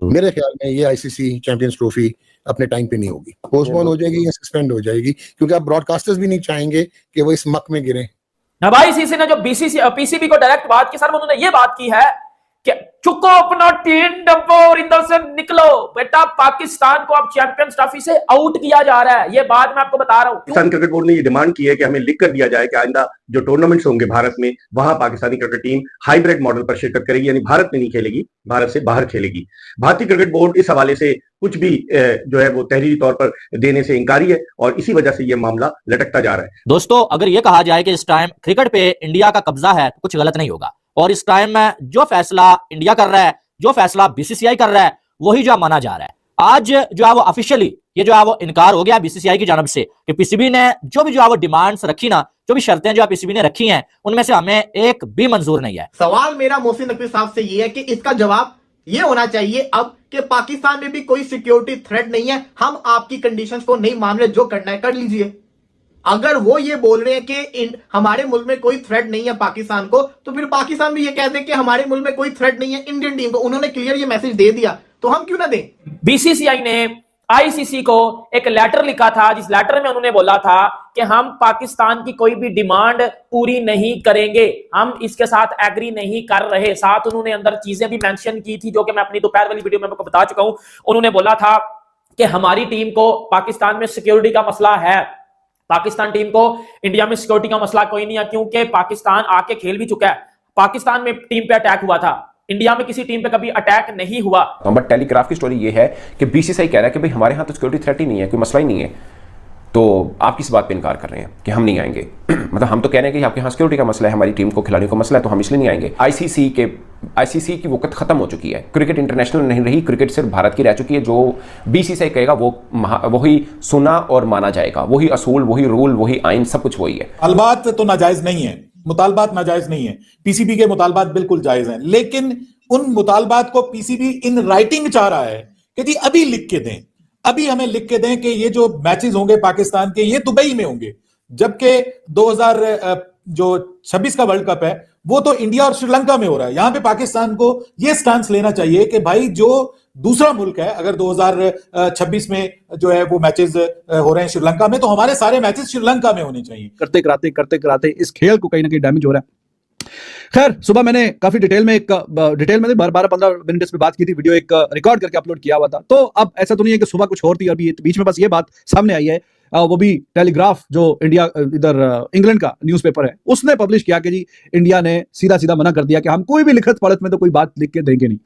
मेरे ख्याल में ये आईसीसी चैंपियंस ट्रॉफी अपने टाइम पे नहीं होगी, पोस्टपोन हो जाएगी या सस्पेंड हो जाएगी, क्योंकि आप ब्रॉडकास्टर्स भी नहीं चाहेंगे कि वो इस मक में गिरे। भाई सीसी ने जो पीसीबी को डायरेक्ट बात की सर, उन्होंने ये बात की है कि चुको अपना 3 डब्बो और इधर से निकलो बेटा, पाकिस्तान को अब चैंपियंस ट्रॉफी से आउट किया जा रहा है। ये बात मैं आपको बता रहा हूं। पाकिस्तान क्रिकेट बोर्ड ने ये डिमांड की है कि हमें लिख कर दिया जाए कि आइंदा जो टूर्नामेंट्स होंगे भारत में, वहां Pakistani cricket team hybrid model पर शिरकत करेगी, यानी भारत में नहीं खेलेगी, भारत से बाहर खेलेगी। भारतीय क्रिकेट बोर्ड इस हवाले से कुछ भी जो है वो तहरीरी तौर पर देने से इंकारी है और इसी वजह से ये मामला लटकता जा रहा है। दोस्तों, अगर ये कहा जाए कि इस टाइम क्रिकेट पे इंडिया का कब्जा है, कुछ गलत नहीं होगा। और इस टाइम में जो फैसला इंडिया कर रहा है, जो फैसला बीसीसीआई कर रहा है, वही जो माना जा रहा है। आज जो है वो ऑफिशियली ये जो है वो इनकार हो गया बीसीसीआई की जानब से कि पीसीबी ने जो भी वो डिमांड्स रखी ना, जो भी शर्तें जो पीसीबी ने रखी हैं, उनमें से हमें एक भी मंजूर नहीं है। सवाल मेरा मोहसिन नकवी साहब से ये है कि इसका जवाब ये होना चाहिए अब कि पाकिस्तान में भी कोई सिक्योरिटी थ्रेट नहीं है, हम आपकी कंडीशंस को नहीं मान रहे, जो करना है कर लीजिए। अगर वो ये बोल रहे हैं कि हमारे मुल्क में कोई थ्रेट नहीं है पाकिस्तान को, तो फिर पाकिस्तान भी ये कहते हैं कि हमारे मुल्क में कोई थ्रेट नहीं है इंडियन टीम को। उन्होंने क्लियर ये मैसेज दे दिया, तो हम क्यों ना दें। बीसीसीआई ने आईसीसी को एक लेटर लिखा था, जिस लेटर में उन्होंने बोला था कि हम पाकिस्तान की कोई भी डिमांड पूरी नहीं करेंगे, हम इसके साथ एग्री नहीं कर रहे। साथ उन्होंने अंदर चीजें भी मेंशन की थी जो कि मैं अपनी दोपहर वाली वीडियो में आपको बता चुका हूं। उन्होंने बोला था कि हमारी टीम को पाकिस्तान में सिक्योरिटी का मसला है, पाकिस्तान टीम को इंडिया में सिक्योरिटी का मसला कोई नहीं है, क्योंकि पाकिस्तान आके खेल भी चुका है। पाकिस्तान में टीम पे अटैक हुआ था, इंडिया में किसी टीम पे कभी अटैक नहीं हुआ। बट टेलीग्राफ की स्टोरी ये है कि बीसीसीआई कह रहा है कि भाई हमारे यहाँ तो सिक्योरिटी थ्रेट ही नहीं है, कोई मसला ही नहीं है, तो आप किस बात पे इनकार कर रहे हैं कि हम नहीं आएंगे। मतलब हम तो कह रहे हैं कि आपके यहाँ सिक्योरिटी का मसला है, हमारी टीम को खिलाने का मसला है, तो हम इसलिए नहीं आएंगे। आईसीसी की वक्त खत्म हो चुकी है, क्रिकेट इंटरनेशनल नहीं रही, क्रिकेट सिर्फ भारत की रह चुकी है। जो बीसीसीआई कहेगा वही सुना और माना जाएगा, वही असूल, वही रूल, वही आइन, सब कुछ वही है। मुतालबात तो नाजायज नहीं है, मुतालबात नाजायज नहीं है, पीसीबी के मुतालबात बिल्कुल जायज हैं, लेकिन उन मुतालबात को पीसीबी इन राइटिंग चाह रहा है कि जी अभी लिख के दें, अभी हमें लिख के दें कि ये जो मैचेस होंगे पाकिस्तान के ये दुबई में होंगे, जबकि 2026 का वर्ल्ड कप है वो तो इंडिया और श्रीलंका में हो रहा है। यहां पे पाकिस्तान को ये स्टांस लेना चाहिए कि भाई जो दूसरा मुल्क है, अगर 2026 में जो है वो मैचेस हो रहे हैं श्रीलंका में, तो हमारे सारे मैचेस श्रीलंका में होने चाहिए। करते कराते इस खेल को कहीं ना कहीं डैमेज हो रहा है। खैर, सुबह मैंने काफी डिटेल में 12-15 मिनट इस पे बात की थी, वीडियो एक रिकॉर्ड करके अपलोड किया हुआ था। तो अब ऐसा तो नहीं है कि सुबह कुछ और थी, अभी बीच में बस ये बात सामने आई है, वो भी टेलीग्राफ जो इंडिया इधर इंग्लैंड का न्यूज़पेपर है उसने पब्लिश किया कि जी इंडिया ने सीधा सीधा मना कर दिया कि हम कोई भी लिखत पढ़त में तो कोई बात लिख के देंगे नहीं।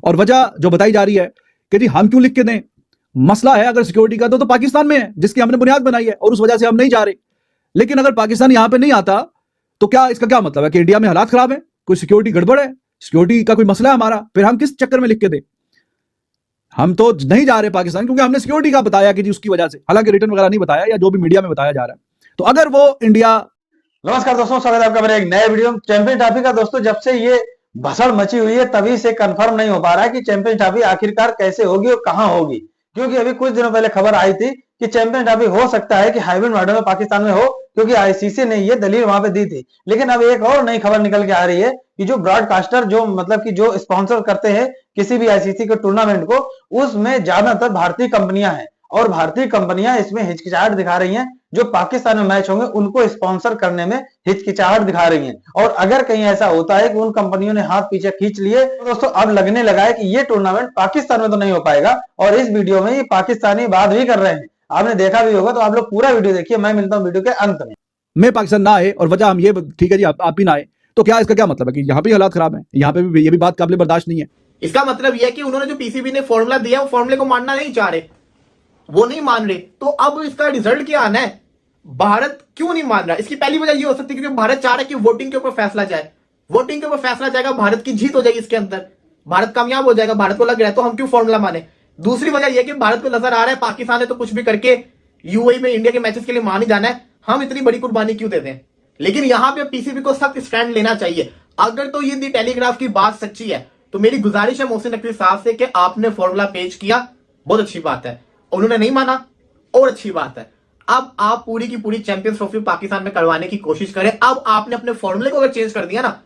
और वजह जो बताई जा रही है कि जी हम क्यों लिख के दें, मसला है अगर सिक्योरिटी का तो पाकिस्तान में है, जिसकी हमने बुनियाद बनाई है और उस वजह से हम नहीं जा रहे। लेकिन अगर पाकिस्तान यहां पर नहीं आता तो क्या इसका क्या मतलब है कि इंडिया में हालात खराब है, कोई सिक्योरिटी गड़बड़ है, सिक्योरिटी का कोई मसला है हमारा, फिर हम किस चक्कर में लिख के दें। हम तो नहीं जा रहे पाकिस्तान क्योंकि हमने सिक्योरिटी का बताया कि जी उसकी वजह से, हालांकि रिटर्न वगैरह नहीं बताया या जो भी मीडिया में बताया जा रहा है। तो अगर वो इंडिया। नमस्कार दोस्तों, स्वागत है आपका मेरे एक नए वीडियो चैंपियन ट्रॉफी का। दोस्तों, जब से ये भसड़ मची हुई है तभी से कंफर्म नहीं हो पा रहा है कि चैंपियन ट्रॉफी आखिरकार कैसे होगी और कहां होगी, क्योंकि अभी कुछ दिनों पहले खबर आई थी कि चैंपियन ट्रॉफी हो सकता है कि हाइब्रिड मॉडल में पाकिस्तान में हो, क्योंकि आईसीसी ने ये दलील वहां पे दी थी। लेकिन अब एक और नई खबर निकल के आ रही है कि जो ब्रॉडकास्टर जो मतलब कि जो स्पॉन्सर करते हैं किसी भी आईसीसी के टूर्नामेंट को, उसमें ज्यादातर भारतीय कंपनियां हैं और भारतीय कंपनियां इसमें हिचकिचाहट दिखा रही हैं। जो पाकिस्तान में मैच होंगे उनको स्पॉन्सर करने में हिचकिचाहट दिखा रही हैं। और अगर कहीं ऐसा होता है कि उन कंपनियों ने हाथ पीछे खींच लिए तो दोस्तों अब लगने लगा है कि ये टूर्नामेंट पाकिस्तान में तो नहीं हो पाएगा। और इस वीडियो में ये पाकिस्तानी बात भी कर रहे हैं, आपने देखा भी होगा, तो आप लोग पूरा वीडियो देखिए। मैं मिलता हूं वीडियो के अंत में। पाकिस्तान ना आए और वजह हम ये ठीक है जी आप भी ना आए, तो क्या इसका क्या मतलब है कि यहाँ पे हालात खराब है, यहाँ पे भी ये भी बात काबिल बर्दाश्त नहीं है। इसका मतलब यह है कि उन्होंने जो पीसीबी ने फॉर्मूला दिया वो फॉर्मूले को मानना नहीं चाह रहे, वो नहीं मान रहे। तो अब इसका रिजल्ट क्या आना है, भारत क्यों नहीं मान रहा? इसकी पहली वजह ये हो सकती है क्योंकि भारत चाह रहा है कि वोटिंग के ऊपर फैसला जाए, वोटिंग के ऊपर फैसला जाएगा, भारत की जीत हो जाएगी, इसके अंदर भारत कामयाब हो जाएगा, भारत को लग रहा है, तो हम क्यों फॉर्मूला माने। दूसरी वजह यह कि भारत को नजर आ रहा है पाकिस्तान ने तो कुछ भी करके यूएई में इंडिया के मैचेस के लिए मान ही जाना है, हम इतनी बड़ी कुर्बानी क्यों देते हैं। लेकिन यहां पे पीसीबी को सख्त स्टैंड लेना चाहिए। अगर तो ये दी टेलीग्राफ की बात सच्ची है तो मेरी गुजारिश है मोहसिन नकवी साहब से कि आपने फॉर्मूला पेश किया, बहुत अच्छी बात है, उन्होंने नहीं माना और अच्छी बात है। अब आप पूरी की पूरी चैंपियंस ट्रॉफी पाकिस्तान में करवाने की कोशिश करें। अब आपने अपने फॉर्मूले को अगर चेंज कर दिया ना,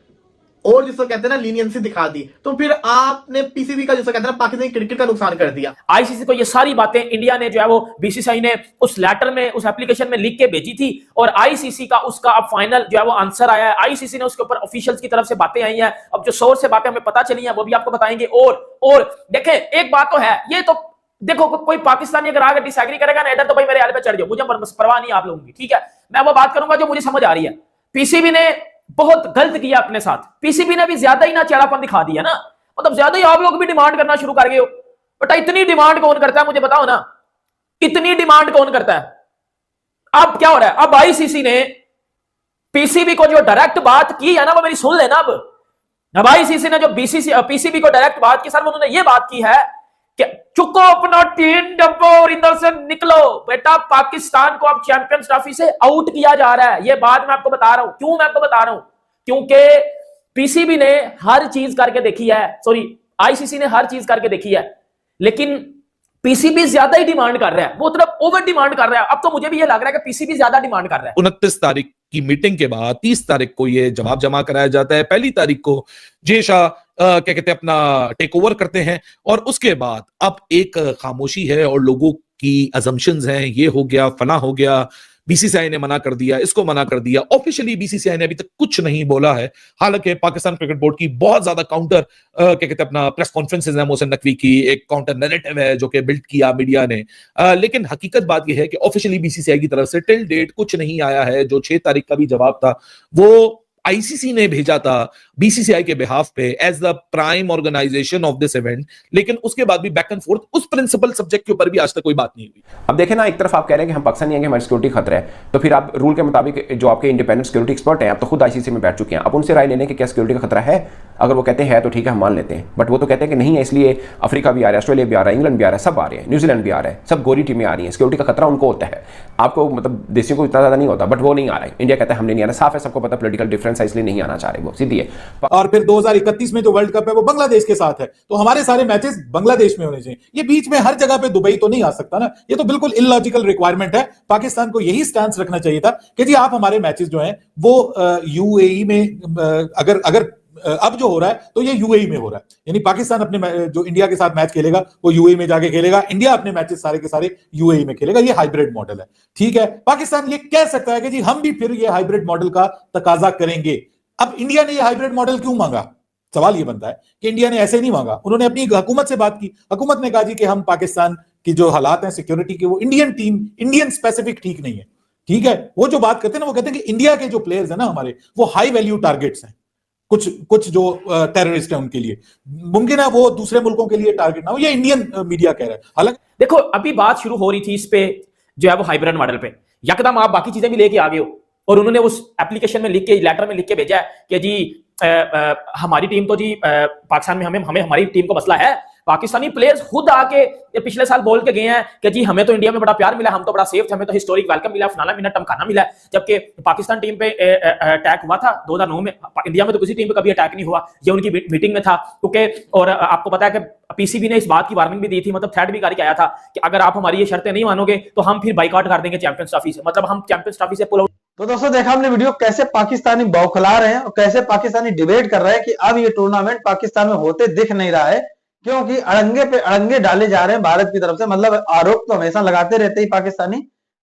और जिसको कहते हैं ना लीनियंसी दिखा दी, तो फिर आपने पीसीबी का जिसको कहते हैं ना पाकिस्तानी क्रिकेट का नुकसान कर दिया। आईसीसी को ये सारी बातें इंडिया ने जो है वो बीसीसीआई ने उस लेटर में, उस एप्लीकेशन में लिख के भेजी थी, और आईसीसी का उसका अब फाइनल जो है वो आंसर आया है। आईसीसी ने उसके ऊपर ऑफिशियल्स की तरफ से बातें आई हैं, अब जो सोर्स से बातें हमें पता चली हैं वो भी आपको बताएंगे। और देखें, एक बात तो है, ये तो देखो कोई पाकिस्तानी अगर आगे डिसएग्री करेगा ना इधर, तो भाई मेरे हाल पे चढ़ जाओ, मुझे परवाह नहीं आप लोगों की, ठीक है। मैं वो बात करूंगा जो मुझे समझ आ रही है। पीसीबी ने बहुत गलत किया अपने साथ, पीसीबी ने भी ज्यादा ही ना चेहरापन दिखा दिया ना, मतलब ज्यादा ही आप लोग भी डिमांड करना शुरू कर गए हो। बेटा इतनी डिमांड कौन करता है, मुझे बताओ ना, इतनी डिमांड कौन करता है? अब क्या हो रहा है, अब आईसीसी ने पीसीबी को जो डायरेक्ट बात की है ना, वो मेरी सुन लेना। अब आईसीसी ने जो पीसीबी को डायरेक्ट बात की, सर उन्होंने ये बात की है कि चुको अपना टीम डब्बो और इधर से निकलो। बेटा पाकिस्तान को अब चैंपियंस ट्रॉफी से आउट किया जा रहा है, ये बात मैं आपको बता रहा हूं। क्यों मैं आपको बता रहा हूं? क्योंकि पीसीबी ने हर चीज करके देखी है, सॉरी आईसीसी ने हर चीज करके देखी है, लेकिन पीसीबी ज्यादा ही डिमांड कर रहा है, वो मतलब ओवर डिमांड कर रहा है। अब तो मुझे भी ये लग रहा है कि पीसीबी ज्यादा डिमांड कर रहा है। 29 तारीख की मीटिंग के बाद 30 तारीख को ये जवाब जमा कराया जाता है। पहली तारीख को जय शाह क्या कहते हैं अपना टेक ओवर करते हैं, और उसके बाद अब एक खामोशी है और लोगों की अजम्पशंस हैं, ये हो गया फला हो गया, बीसीसीआई ने मना कर दिया, इसको मना कर दिया। ऑफिशियली बीसीसीआई ने अभी तक कुछ नहीं बोला है। हालांकि पाकिस्तान क्रिकेट बोर्ड की बहुत ज्यादा काउंटर क्या कहते हैं अपना प्रेस कॉन्फ्रेंसेज है, मोहसिन नकवी की एक काउंटर नैरेटिव है जो कि बिल्ड किया मीडिया ने, लेकिन हकीकत बात यह है कि ऑफिशियली बीसीसीआई की तरफ से टिल डेट कुछ नहीं आया है। जो 6 तारीख का भी जवाब था वो आईसीसी ने भेजा था बीसीसीआई के बिहाफ पे as the prime organisation of this event, लेकिन उसके बाद भी बैक एंड फोर्थ उस प्रिंसिपल सब्जेक्ट के ऊपर भी आज तक कोई बात नहीं हुई। अब देखें ना, एक तरफ आप कह रहे हैं कि हम पाकिस्तान नहीं आएंगे, हमारी सिक्योरिटी खतरा है, तो फिर आप रूल के मुताबिक जो आपके इंडिपेंडेंट सिक्योरिटी एक्सपर्ट हैं, आप तो खुद आईसीसी में बैठ चुके हैं, अब उनसे राय लेने कि क्या सिक्योरिटी का खतरा है। अगर वो कहते हैं तो ठीक है, हम मान लेते हैं, बट वो तो कहते हैं कि नहीं है, इसलिए अफ्रीका भी आ रहा है, ऑस्ट्रेलिया भी आ रहा है, इंग्लैंड भी आ रहा है, सब आ रहे हैं, न्यूजीलैंड भी आ रहा है, सब गोरी टीमें आ रही हैं, सिक्योरिटी का खतरा उनको होता है, आपको मतलब देशियों को इतना ज्यादा नहीं होता, बट वो नहीं आ रहा है। इंडिया कहता है हमने नहीं आना, साफ है, सबको पता पॉलिटिकल डिफरेंस है, इसलिए नहीं आना चाह रहे, वो सीधी है। और फिर 2031 में जो वर्ल्ड कप है वो बांग्लादेश के साथ है, तो हमारे सारे मैचेस बांग्लादेश में होने चाहिए। ये बीच में हर जगह पे दुबई तो नहीं आ सकता ना, ये तो बिल्कुल इलॉजिकल रिक्वायरमेंट है। पाकिस्तान को यही स्टैंड रखना चाहिए था कि जी आप हमारे मैचेस जो हैं वो यूएई में अगर अब जो हो रहा है तो ये यूएई में हो रहा है, यानी पाकिस्तान अपने जो इंडिया के साथ मैच खेलेगा वो यूएई में जाके खेलेगा, इंडिया अपने मैचेस सारे के सारे यूएई में खेलेगा। ये हाइब्रिड मॉडल है, ठीक है। पाकिस्तान ये कह सकता है कि जी हम भी फिर ये हाइब्रिड मॉडल का तकाजा करेंगे। अब इंडिया ने ये हाइब्रिड मॉडल क्यों मांगा? सवाल ये बनता है कि इंडिया ने ऐसे नहीं मांगा, उन्होंने अपनी हुकूमत से बात की, हुकूमत ने कहा जी कि हम पाकिस्तान की जो हालात हैं सिक्योरिटी के, वो इंडियन टीम इंडियन स्पेसिफिक ठीक नहीं है, ठीक है। वो जो बात करते हैं ना, वो कहते हैं कि इंडिया के जो प्लेयर्स हैं ना हमारे, वो हाई वैल्यू टारगेट्स हैं, कुछ जो टेररिस्ट हैं उनके लिए, मुमकिन है वो दूसरे मुल्कों के लिए टारगेट ना हो, ये इंडियन मीडिया कह रहा है। हालांकि देखो अभी बात शुरू हो रही थी इस पे जो है वो हाइब्रिड मॉडल पे, यकदम आप बाकी चीजें भी लेके आ गए हो, और उन्होंने उस एप्लीकेशन में लिख के, लेटर में लिख के भेजा है कि जी हमारी टीम तो जी पाकिस्तान में हमें हमारी टीम को मसला है। पाकिस्तानी प्लेयर्स खुद आके पिछले साल बोल के गए हैं कि जी हमें तो इंडिया में बड़ा प्यार मिला, हम तो बड़ा सेफ थे, हमें तो हिस्टोरिक वेलकम मिला, फलाना मिला, टमकाना मिला। जबकि पाकिस्तान टीम पे अटैक हुआ था 2009 में, इंडिया में तो किसी टीम पे कभी अटैक नहीं हुआ, ये उनकी मीटिंग में था। क्योंकि और आपको पता है कि पीसीबी ने इस बात की वार्निंग भी दी थी, मतलब थ्रेट भी करके आया था कि अगर आप हमारी ये शर्तें नहीं मानोगे तो हम फिर बाइकआउट कर देंगे चैंपियंस ट्रॉफी से, मतलब हम चैंपियंस ट्रॉफी से पुल आउट। तो दोस्तों देखा हमने वीडियो, कैसे पाकिस्तानी बौखला रहे हैं और कैसे पाकिस्तानी डिबेट कर रहे हैं कि अब ये टूर्नामेंट पाकिस्तान में होते दिख नहीं रहा है, क्योंकि अड़ंगे पे अड़ंगे डाले जा रहे हैं भारत की तरफ से। मतलब आरोप तो हमेशा लगाते रहते ही पाकिस्तानी।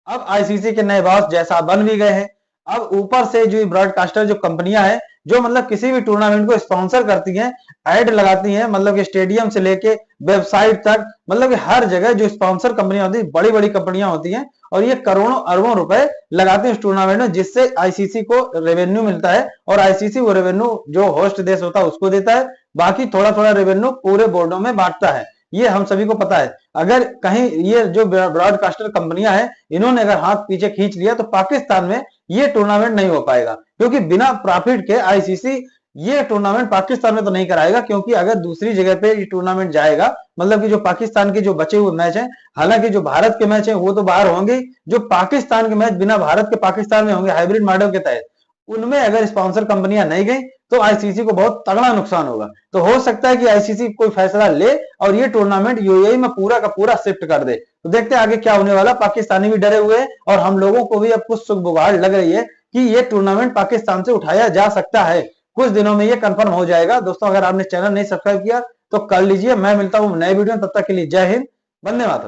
अब आईसीसी के नए बॉस जैसा बन भी गए हैं। अब ऊपर से जो ब्रॉडकास्टर जो कंपनियां हैं, जो मतलब किसी भी टूर्नामेंट को स्पॉन्सर करती हैं, ऐड लगाती हैं, मतलब कि स्टेडियम से लेके वेबसाइट तक, मतलब कि हर जगह जो स्पॉन्सर कंपनियां होती हैं, बड़ी बड़ी कंपनियां होती हैं, और ये करोड़ों अरबों रुपए लगाते हैं इस टूर्नामेंट में, जिससे आईसीसी को रेवेन्यू मिलता है, और आईसीसी वो रेवेन्यू जो होस्ट देश होता है उसको देता है, बाकी थोड़ा थोड़ा रेवेन्यू पूरे बोर्डों में बांटता है। ये हम सभी को पता है। अगर कहीं ये जो ब्रॉडकास्टर कंपनियां हैं, इन्होंने अगर हाथ पीछे खींच लिया तो पाकिस्तान में ये टूर्नामेंट नहीं हो पाएगा, क्योंकि बिना प्रॉफिट के आईसीसी ये टूर्नामेंट पाकिस्तान में तो नहीं कराएगा। क्योंकि अगर दूसरी जगह पे ये टूर्नामेंट जाएगा, मतलब कि जो पाकिस्तान के जो बचे हुए मैच हैं, हालांकि जो भारत के मैच हैं वो तो बाहर होंगे, जो पाकिस्तान के मैच बिना भारत के पाकिस्तान में होंगे हाइब्रिड मॉडल के तहत, उनमें अगर स्पॉन्सर कंपनियां नहीं गई तो आईसीसी को बहुत तगड़ा नुकसान होगा। तो हो सकता है कि आईसीसी कोई फैसला ले और ये टूर्नामेंट यूएई में पूरा का पूरा शिफ्ट कर दे। तो देखते हैं आगे क्या होने वाला। पाकिस्तानी भी डरे हुए हैं और हम लोगों को भी अब कुछ सुख बुगाड़ लग रही है कि ये टूर्नामेंट पाकिस्तान से उठाया जा सकता है। कुछ दिनों में ये कंफर्म हो जाएगा। दोस्तों अगर आपने चैनल नहीं सब्सक्राइब किया तो कर लीजिए। मैं मिलता हूं नए वीडियो में, तब तक के लिए जय हिंद, वंदे मातरम।